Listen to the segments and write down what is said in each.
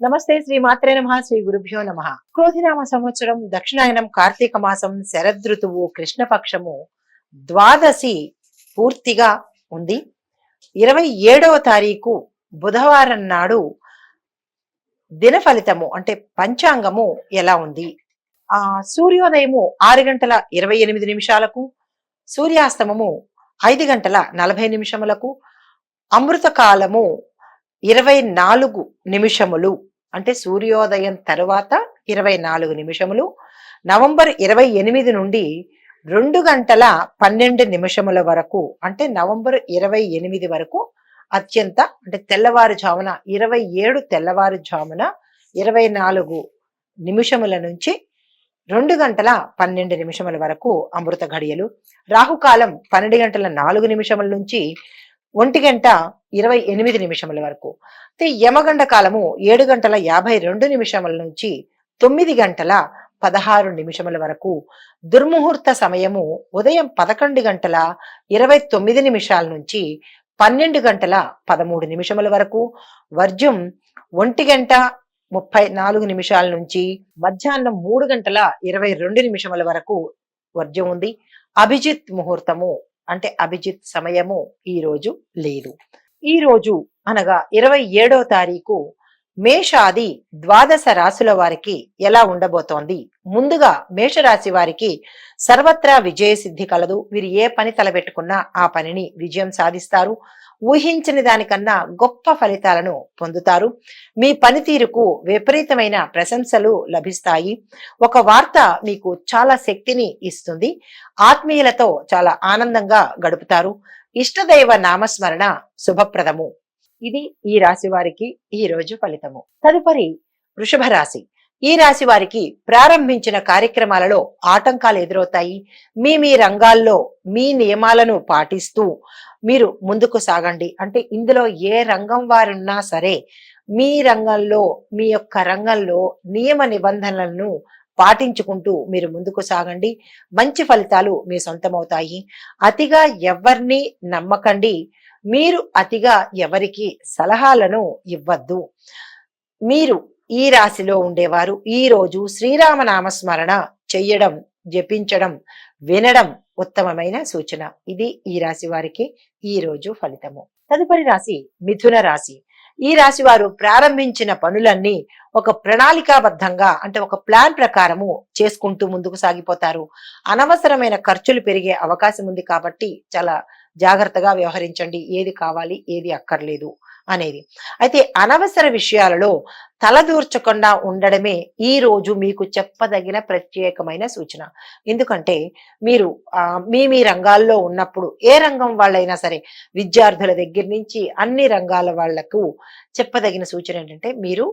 నమస్తే శ్రీ మాత్రే నమః శ్రీ గురుభ్యో నమః. క్రోధినామ సంవత్సరం దక్షిణాయనం కార్తీక మాసం శరదృతువు కృష్ణపక్షము ద్వాదశి పూర్తిగా ఉంది. 27వ తారీఖు బుధవారం నాడు దిన ఫలితము అంటే పంచాంగము ఎలా ఉంది? సూర్యోదయము 6:28 సూర్యాస్తమము 5:40 అమృత కాలము 24 అంటే సూర్యోదయం తరువాత 24 నవంబర్ 28 నుండి 2:12 వరకు అంటే నవంబర్ 28 వరకు అత్యంత అంటే తెల్లవారుజామున 27 తెల్లవారుజామున 24 నుంచి 2:12 వరకు అమృత ఘడియలు. రాహుకాలం 12:04 నుంచి 1:28 వరకు. యమగండ కాలము 7:52 నుంచి 9:16 వరకు. దుర్ముహూర్త సమయము ఉదయం 11:29 నుంచి 12:13 వరకు. వర్జం 1:34 నుంచి మధ్యాహ్నం 3:22 వరకు వర్జం ఉంది. అభిజిత్ ముహూర్తము అంటే అభిజిత్ సమయము ఈ రోజు లేదు. ఈ రోజు అనగా 27వ తారీఖు మేషాది ద్వాదశ రాశుల వారికి ఎలా ఉండబోతోంది? ముందుగా మేషరాశి వారికి సర్వత్రా విజయ సిద్ధి కలదు. వీరు ఏ పని తలబెట్టుకున్నా ఆ పనిని విజయం సాధిస్తారు. ఊహించని దానికన్నా గొప్ప ఫలితాలను పొందుతారు. మీ పనితీరుకు విపరీతమైన ప్రశంసలు లభిస్తాయి. ఒక వార్త మీకు చాలా శక్తిని ఇస్తుంది. ఆత్మీయులతో చాలా ఆనందంగా గడుపుతారు. ఇష్టదైవ నామస్మరణ శుభప్రదము. ఇది ఈ రాశి వారికి ఈ రోజు ఫలితము. తదుపరి వృషభ రాశి. ఈ రాశి వారికి ప్రారంభించిన కార్యక్రమాలలో ఆటంకాలు ఎదురవుతాయి. మీ రంగాల్లో మీ నియమాలను పాటిస్తూ మీరు ముందుకు సాగండి. అంటే ఇందులో ఏ రంగం వారున్నా సరే మీ రంగంలో మీ యొక్క రంగంలో నియమ నిబంధనలను పాటించుకుంటూ మీరు ముందుకు సాగండి. మంచి ఫలితాలు మీ సొంతమవుతాయి. అతిగా ఎవరిని నమ్మకండి. మీరు అతిగా ఎవరికి సలహాలను ఇవ్వద్దు. మీరు ఈ రాశిలో ఉండేవారు ఈ రోజు శ్రీరామ నామస్మరణ చెయ్యడం, జపించడం, వినడం ఉత్తమమైన సూచన. ఇది ఈ రాశి వారికి ఈ రోజు ఫలితము. తదుపరి రాశి మిథున రాశి. ఈ రాశి వారు ప్రారంభించిన పనులన్నీ ఒక ప్రణాళికాబద్ధంగా అంటే ఒక ప్లాన్ ప్రకారము చేసుకుంటూ ముందుకు సాగిపోతారు. అనవసరమైన ఖర్చులు పెరిగే అవకాశం ఉంది కాబట్టి చాలా జాగ్రత్తగా వ్యవహరించండి. ఏది కావాలి ఏది అక్కర్లేదు అనేది. అయితే అనవసర విషయాలలో తలదూర్చకుండా ఉండడమే ఈ రోజు మీకు చెప్పదగిన ప్రత్యేకమైన సూచన. ఎందుకంటే మీరు మీ రంగాల్లో ఉన్నప్పుడు ఏ రంగం వాళ్ళైనా సరే విద్యార్థుల దగ్గర నుంచి అన్ని రంగాల వాళ్లకు చెప్పదగిన సూచన ఏంటంటే మీరు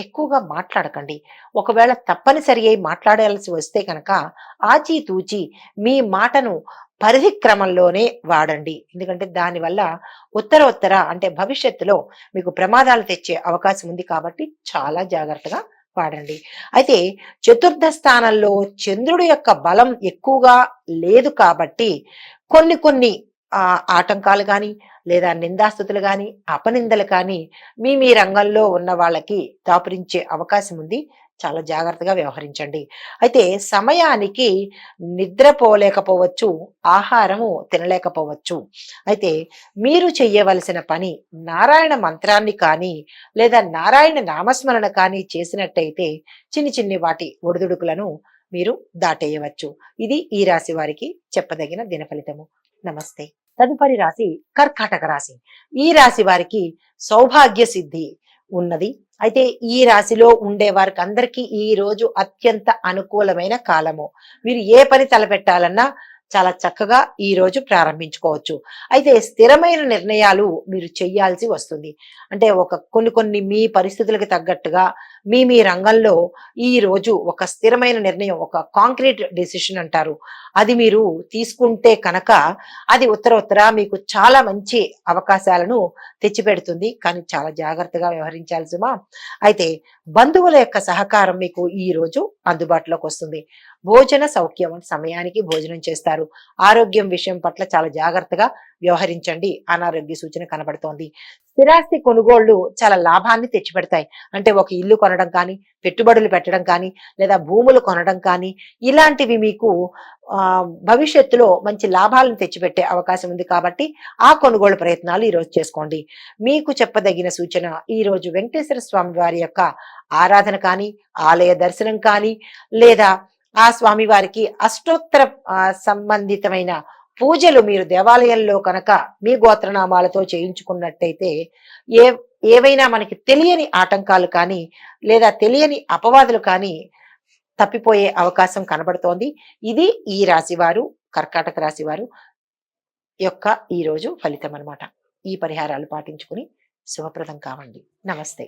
ఎక్కువగా మాట్లాడకండి. ఒకవేళ తప్పనిసరి అయి మాట్లాడాల్సి వస్తే కనుక ఆచితూచి మీ మాటను పరిధి క్రమంలోనే వాడండి. ఎందుకంటే దానివల్ల ఉత్తర అంటే భవిష్యత్తులో మీకు ప్రమాదాలు తెచ్చే అవకాశం ఉంది కాబట్టి చాలా జాగ్రత్తగా వాడండి. అయితే చతుర్థ స్థానంలో చంద్రుడి యొక్క బలం ఎక్కువగా లేదు కాబట్టి కొన్ని ఆటంకాలు కానీ లేదా నిందాస్తుతులు కానీ అపనిందలు కానీ మీ రంగంలో ఉన్న వాళ్ళకి దాపురించే అవకాశం ఉంది. చాలా జాగ్రత్తగా వ్యవహరించండి. అయితే సమయానికి నిద్రపోలేకపోవచ్చు, ఆహారము తినలేకపోవచ్చు. అయితే మీరు చెయ్యవలసిన పని నారాయణ మంత్రాన్ని కానీ లేదా నారాయణ నామస్మరణ కానీ చేసినట్టయితే చిన్ని వాటి ఒడిదుడుకులను మీరు దాటేయవచ్చు. ఇది ఈ రాశి వారికి చెప్పదగిన దిన ఫలితము. నమస్తే. తదుపరి రాశి కర్కాటక రాశి. ఈ రాశి వారికి సౌభాగ్య సిద్ధి ఉన్నది. అయితే ఈ రాశిలో ఉండే వారికి అందరికీ ఈ రోజు అత్యంత అనుకూలమైన కాలము. మీరు ఏ పని తలపెట్టాలన్నా చాలా చక్కగా ఈ రోజు ప్రారంభించుకోవచ్చు. అయితే స్థిరమైన నిర్ణయాలు మీరు చెయ్యాల్సి వస్తుంది. అంటే కొన్ని మీ పరిస్థితులకు తగ్గట్టుగా మీ రంగంలో ఈ రోజు ఒక స్థిరమైన నిర్ణయం, ఒక కాంక్రీట్ డెసిషన్ అంటారు, అది మీరు తీసుకుంటే కనుక అది ఉత్తర మీకు చాలా మంచి అవకాశాలను తెచ్చిపెడుతుంది. కానీ చాలా జాగ్రత్తగా వ్యవహరించాల్సిమా. అయితే బంధువుల యొక్క సహకారం మీకు ఈ రోజు అందుబాటులోకి వస్తుంది. భోజన సౌఖ్యం సమయానికి భోజనం చేస్తారు. ఆరోగ్యం విషయం పట్ల చాలా జాగ్రత్తగా వ్యవహరించండి. అనారోగ్య సూచన కనబడుతోంది. స్థిరాస్తి కొనుగోళ్లు చాలా లాభాన్ని తెచ్చిపెడతాయి. అంటే ఒక ఇల్లు కొనడం కానీ, పెట్టుబడులు పెట్టడం కానీ, లేదా భూములు కొనడం కానీ, ఇలాంటివి మీకు భవిష్యత్తులో మంచి లాభాలను తెచ్చిపెట్టే అవకాశం ఉంది కాబట్టి ఆ కొనుగోలు ప్రయత్నాలు ఈరోజు చేసుకోండి. మీకు చెప్పదగిన సూచన, ఈరోజు వెంకటేశ్వర స్వామి వారి యొక్క ఆరాధన కానీ, ఆలయ దర్శనం కానీ, లేదా ఆ స్వామి వారికి అష్టోత్తర సంబంధితమైన పూజలు మీరు దేవాలయంలో కనుక మీ గోత్రనామాలతో చేయించుకున్నట్టయితే ఏవైనా మనకి తెలియని ఆటంకాలు కానీ, లేదా తెలియని అపవాదులు కానీ తప్పిపోయే అవకాశం కనబడుతోంది. ఇది ఈ రాశివారు, కర్కాటక రాశివారు యొక్క ఈరోజు ఫలితం అన్నమాట. ఈ పరిహారాలు పాటించుకుని శుభప్రదం కావండి. నమస్తే.